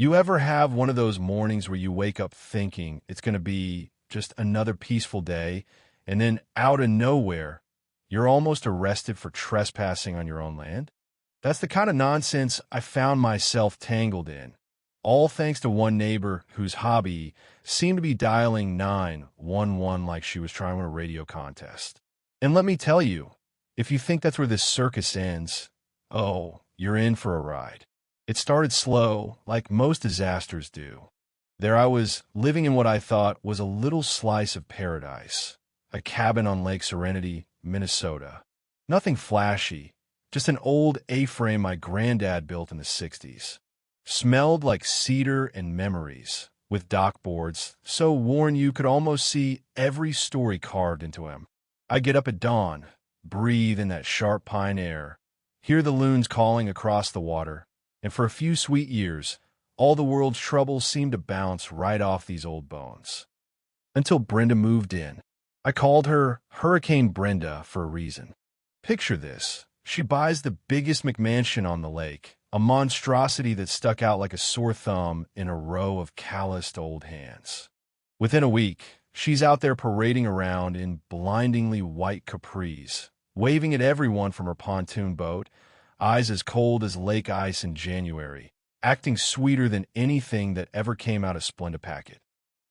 You ever have one of those mornings where you wake up thinking it's going to be just another peaceful day, and then out of nowhere, you're almost arrested for trespassing on your own land? That's the kind of nonsense I found myself tangled in, all thanks to one neighbor whose hobby seemed to be dialing 911 like she was trying to win a radio contest. And let me tell you, if you think that's where this circus ends, oh, you're in for a ride. It started slow, like most disasters do. There I was, living in what I thought was a little slice of paradise, a cabin on Lake Serenity, Minnesota. Nothing flashy, just an old A-frame my granddad built in the 60s. Smelled like cedar and memories, with dock boards so worn you could almost see every story carved into them. I get up at dawn, breathe in that sharp pine air, hear the loons calling across the water, and for a few sweet years, all the world's troubles seemed to bounce right off these old bones. Until Brenda moved in. I called her Hurricane Brenda for a reason. Picture this. She buys the biggest McMansion on the lake, a monstrosity that stuck out like a sore thumb in a row of calloused old hands. Within a week, she's out there parading around in blindingly white capris, waving at everyone from her pontoon boat, eyes as cold as lake ice in January, acting sweeter than anything that ever came out of Splenda Packet.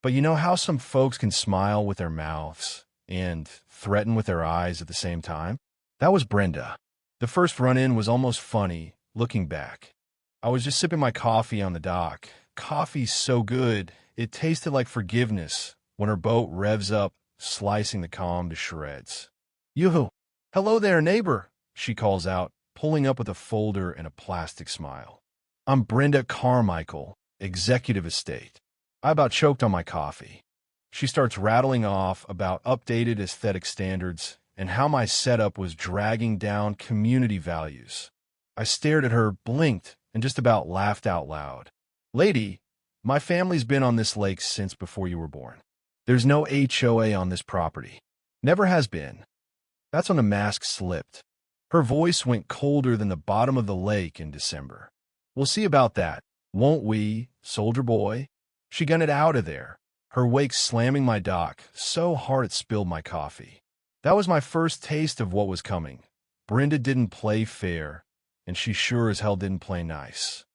But you know how some folks can smile with their mouths and threaten with their eyes at the same time? That was Brenda. The first run-in was almost funny, looking back. I was just sipping my coffee on the dock. Coffee's so good, it tasted like forgiveness when her boat revs up, slicing the calm to shreds. "Yoo-hoo! Hello there, neighbor," she calls out, pulling up with a folder and a plastic smile. "I'm Brenda Carmichael, Executive Estate." I about choked on my coffee. She starts rattling off about updated aesthetic standards and how my setup was dragging down community values. I stared at her, blinked, and just about laughed out loud. "Lady, my family's been on this lake since before you were born. There's no HOA on this property. Never has been." That's when the mask slipped. Her voice went colder than the bottom of the lake in December. "We'll see about that, won't we, soldier boy?" She gunned it out of there, her wake slamming my dock so hard it spilled my coffee. That was my first taste of what was coming. Brenda didn't play fair, and she sure as hell didn't play nice.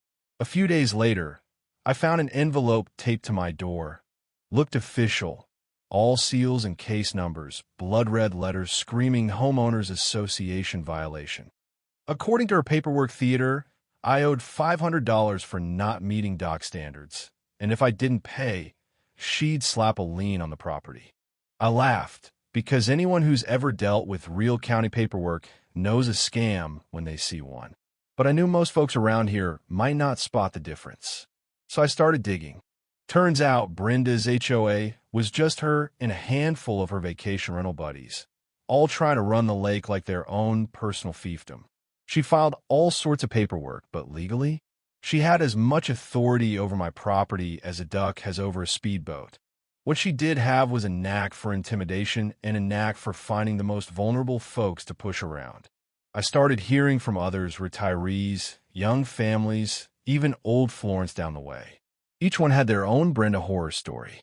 A few days later, I found an envelope taped to my door. Looked official. All seals and case numbers, blood-red letters screaming Homeowners Association violation. According to her paperwork theater, I owed $500 for not meeting dock standards, and if I didn't pay, she'd slap a lien on the property. I laughed, because anyone who's ever dealt with real county paperwork knows a scam when they see one. But I knew most folks around here might not spot the difference. So I started digging. Turns out Brenda's HOA was just her and a handful of her vacation rental buddies, all trying to run the lake like their own personal fiefdom. She filed all sorts of paperwork, but legally, she had as much authority over my property as a duck has over a speedboat. What she did have was a knack for intimidation and a knack for finding the most vulnerable folks to push around. I started hearing from others, retirees, young families, even old Florence down the way. Each one had their own Brenda horror story.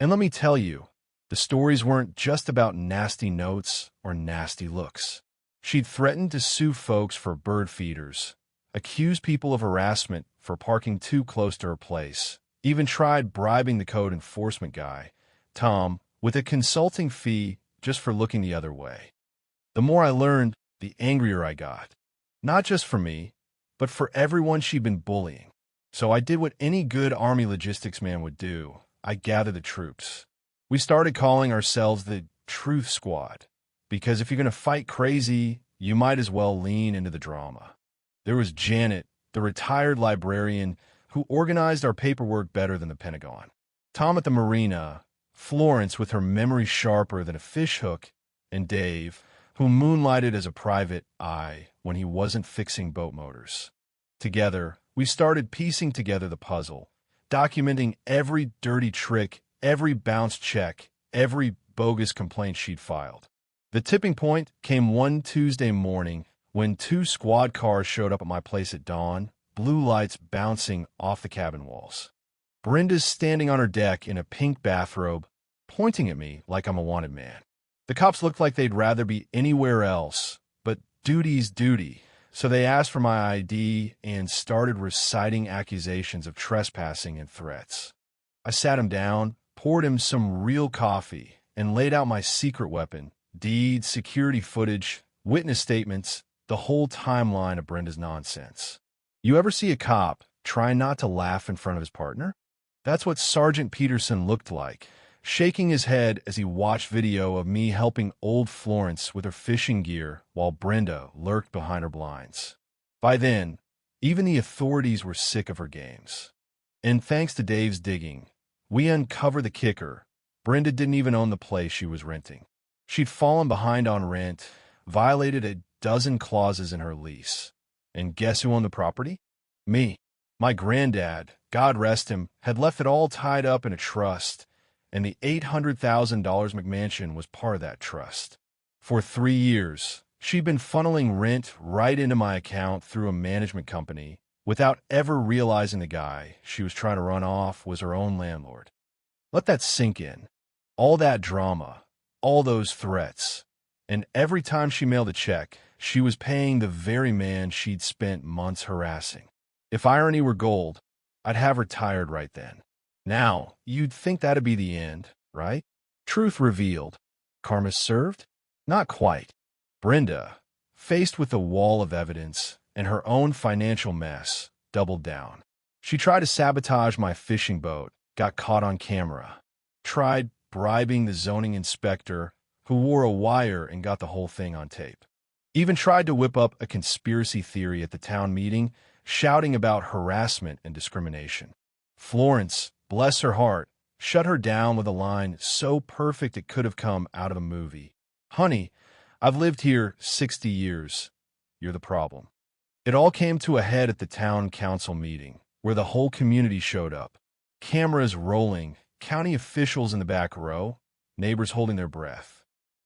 And let me tell you, the stories weren't just about nasty notes or nasty looks. She'd threatened to sue folks for bird feeders, accuse people of harassment for parking too close to her place, even tried bribing the code enforcement guy, Tom, with a consulting fee just for looking the other way. The more I learned, the angrier I got. Not just for me, but for everyone she'd been bullying. So I did what any good Army logistics man would do. I gathered the troops. We started calling ourselves the Truth Squad, because if you're going to fight crazy, you might as well lean into the drama. There was Janet, the retired librarian, who organized our paperwork better than the Pentagon. Tom at the marina, Florence with her memory sharper than a fishhook, and Dave, who moonlighted as a private eye when he wasn't fixing boat motors. Together, we started piecing together the puzzle, documenting every dirty trick, every bounced check, every bogus complaint she'd filed. The tipping point came one Tuesday morning when 2 squad cars showed up at my place at dawn, blue lights bouncing off the cabin walls. Brenda's standing on her deck in a pink bathrobe, pointing at me like I'm a wanted man. The cops looked like they'd rather be anywhere else, but duty's duty. So they asked for my ID and started reciting accusations of trespassing and threats. I sat him down, poured him some real coffee, and laid out my secret weapon, deeds, security footage, witness statements, the whole timeline of Brenda's nonsense. You ever see a cop try not to laugh in front of his partner? That's what Sergeant Peterson looked like, shaking his head as he watched video of me helping old Florence with her fishing gear while Brenda lurked behind her blinds. By then, even the authorities were sick of her games. And thanks to Dave's digging, we uncovered the kicker. Brenda didn't even own the place she was renting. She'd fallen behind on rent, violated a dozen clauses in her lease. And guess who owned the property? Me. My granddad, God rest him, had left it all tied up in a trust, and the $800,000 McMansion was part of that trust. For 3 years, she'd been funneling rent right into my account through a management company without ever realizing the guy she was trying to run off was her own landlord. Let that sink in. All that drama, all those threats, and every time she mailed a check, she was paying the very man she'd spent months harassing. If irony were gold, I'd have her tired right then. Now, you'd think that'd be the end, right? Truth revealed. Karma served? Not quite. Brenda, faced with a wall of evidence and her own financial mess, doubled down. She tried to sabotage my fishing boat, got caught on camera. Tried bribing the zoning inspector, who wore a wire and got the whole thing on tape. Even tried to whip up a conspiracy theory at the town meeting, shouting about harassment and discrimination. Florence, bless her heart, shut her down with a line so perfect it could have come out of a movie. Honey, I've lived here 60 years. You're the problem. It all came to a head at the town council meeting, where the whole community showed up. Cameras rolling, county officials in the back row, neighbors holding their breath.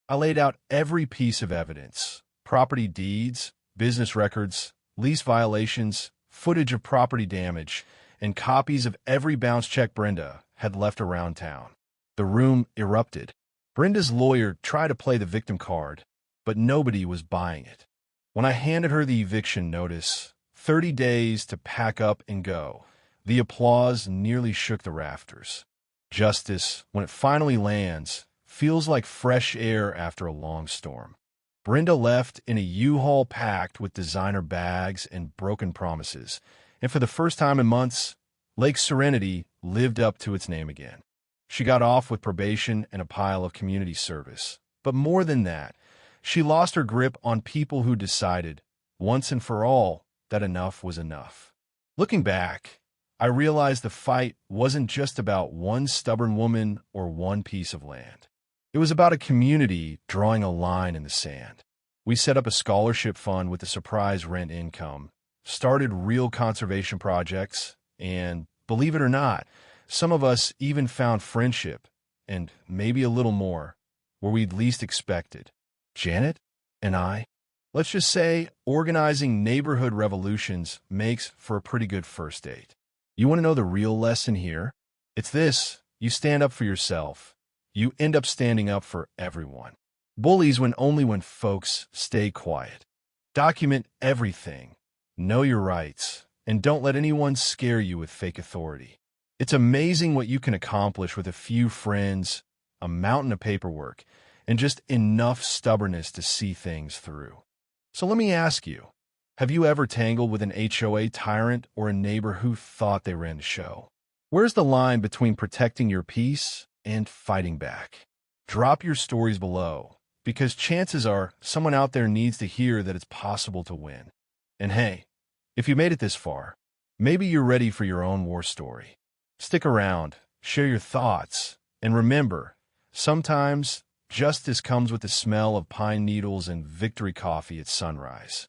I laid out every piece of evidence: property deeds, business records, lease violations, footage of property damage, and copies of every bounce check Brenda had left around town. The room erupted. Brenda's lawyer tried to play the victim card, but nobody was buying it. When I handed her the eviction notice, 30 days to pack up and go, the applause nearly shook the rafters. Justice, when it finally lands, feels like fresh air after a long storm. Brenda left in a U-Haul packed with designer bags and broken promises, and for the first time in months, Lake Serenity lived up to its name again. She got off with probation and a pile of community service. But more than that, she lost her grip on people who decided, once and for all, that enough was enough. Looking back, I realized the fight wasn't just about one stubborn woman or one piece of land. It was about a community drawing a line in the sand. We set up a scholarship fund with a surprise rent income, started real conservation projects, and, believe it or not, some of us even found friendship, and maybe a little more, where we'd least expected. Janet and I, let's just say organizing neighborhood revolutions makes for a pretty good first date. You want to know the real lesson here? It's this: you stand up for yourself. You end up standing up for everyone. Bullies win only when folks stay quiet. Document everything. Know your rights. And don't let anyone scare you with fake authority. It's amazing what you can accomplish with a few friends, a mountain of paperwork, and just enough stubbornness to see things through. So let me ask you, have you ever tangled with an HOA tyrant or a neighbor who thought they ran the show? Where's the line between protecting your peace and fighting back? Drop your stories below, because chances are someone out there needs to hear that it's possible to win. And hey, if you made it this far, maybe you're ready for your own war story. Stick around, share your thoughts, and remember, sometimes justice comes with the smell of pine needles and victory coffee at sunrise.